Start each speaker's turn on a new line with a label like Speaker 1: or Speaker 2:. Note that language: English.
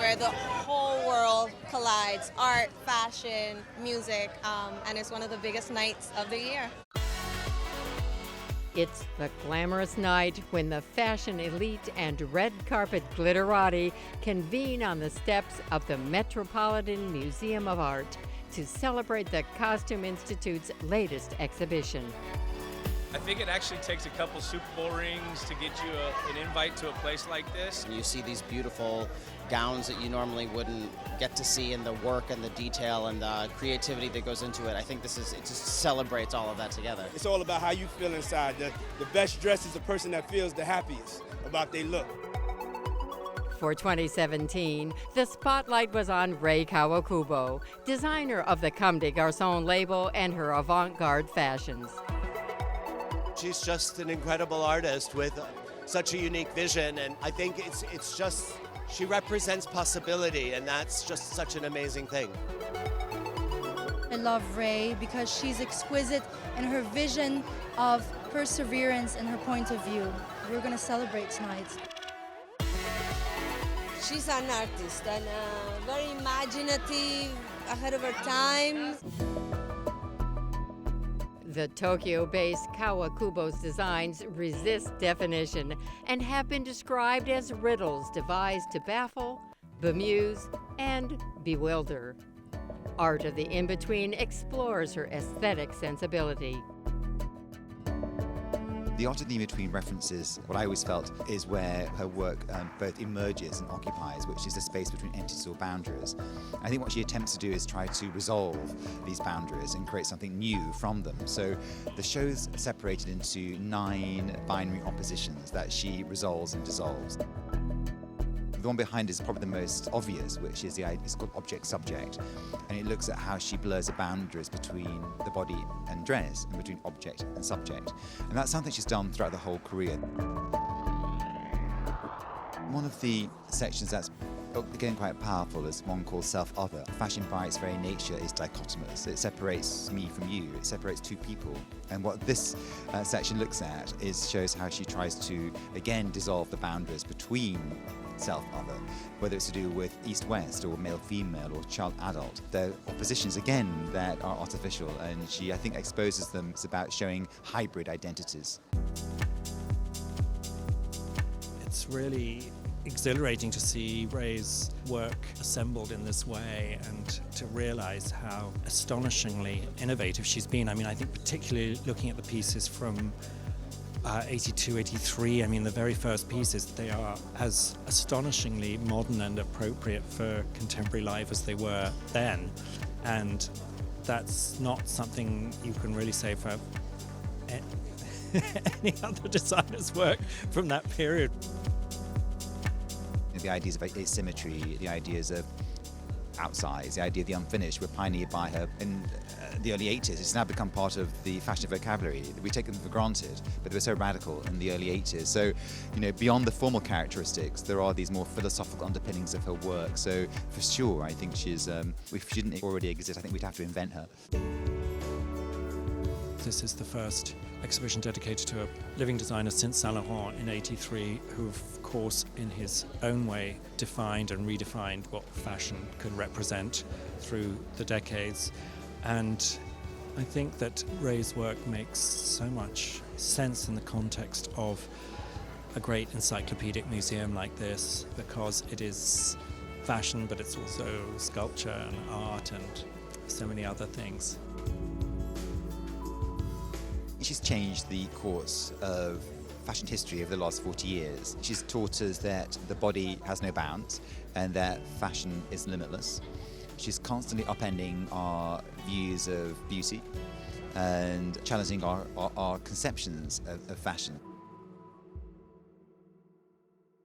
Speaker 1: where the whole world collides, art, fashion, music, and it's one of the biggest nights of the year.
Speaker 2: It's the glamorous night when the fashion elite and red carpet glitterati convene on the steps of the Metropolitan Museum of Art to celebrate the Costume Institute's latest exhibition.
Speaker 3: I think it actually takes a couple Super Bowl rings to get you an invite to a place like this.
Speaker 4: You see these beautiful gowns that you normally wouldn't get to see, and the work and the detail and the creativity that goes into it. I think it just celebrates all of that together.
Speaker 5: It's all about how you feel inside. The best dress is the person that feels the happiest about their look.
Speaker 2: For 2017, the spotlight was on Rei Kawakubo, designer of the Comme des Garcons label and her avant-garde fashions.
Speaker 6: She's just an incredible artist with such a unique vision, and I think it's just, she represents possibility, and that's just such an amazing thing.
Speaker 7: I love Rei because she's exquisite in her vision of perseverance and her point of view. We're going to celebrate tonight.
Speaker 1: She's an artist and very imaginative, ahead of her time.
Speaker 2: The Tokyo-based Kawakubo's designs resist definition and have been described as riddles devised to baffle, bemuse, and bewilder. Art of the In-Between explores her aesthetic sensibility.
Speaker 8: The Art of the In-Between references what I always felt is where her work both emerges and occupies, which is the space between entities or boundaries. I think what she attempts to do is try to resolve these boundaries and create something new from them. So the show's separated into 9 binary oppositions that she resolves and dissolves. The one behind is probably the most obvious, which is it's called object-subject, and it looks at how she blurs the boundaries between the body and dress and between object and subject. And that's something she's done throughout the whole career. One of the sections that's again quite powerful is one called self-other. Fashion by its very nature is dichotomous. It separates me from you, it separates two people. And what this section looks at shows how she tries to again dissolve the boundaries between self-other, whether it's to do with East-West or male-female or child-adult. They're oppositions, again, that are artificial, and she, I think, exposes them. It's about showing hybrid identities.
Speaker 9: It's really exhilarating to see Rei's work assembled in this way and to realize how astonishingly innovative she's been. I mean, I think particularly looking at the pieces from 82, 83, I mean, the very first pieces, they are as astonishingly modern and appropriate for contemporary life as they were then. And that's not something you can really say for any other designer's work from that period.
Speaker 8: The ideas of asymmetry, the ideas of outsize, the idea of the unfinished were pioneered by her in the early 80s. It's now become part of the fashion vocabulary. We take them for granted, but they were so radical in the early 80s. So, beyond the formal characteristics, there are these more philosophical underpinnings of her work. So, for sure, I think she's, if she didn't already exist, I think we'd have to invent her.
Speaker 9: This is the first exhibition dedicated to a living designer since Saint Laurent in '83, who, of course, in his own way, defined and redefined what fashion could represent through the decades. And I think that Rei's work makes so much sense in the context of a great encyclopedic museum like this, because it is fashion, but it's also sculpture and art and so many other things.
Speaker 8: She's changed the course of fashion history over the last 40 years. She's taught us that the body has no bounds and that fashion is limitless. She's constantly upending our views of beauty and challenging our conceptions of fashion.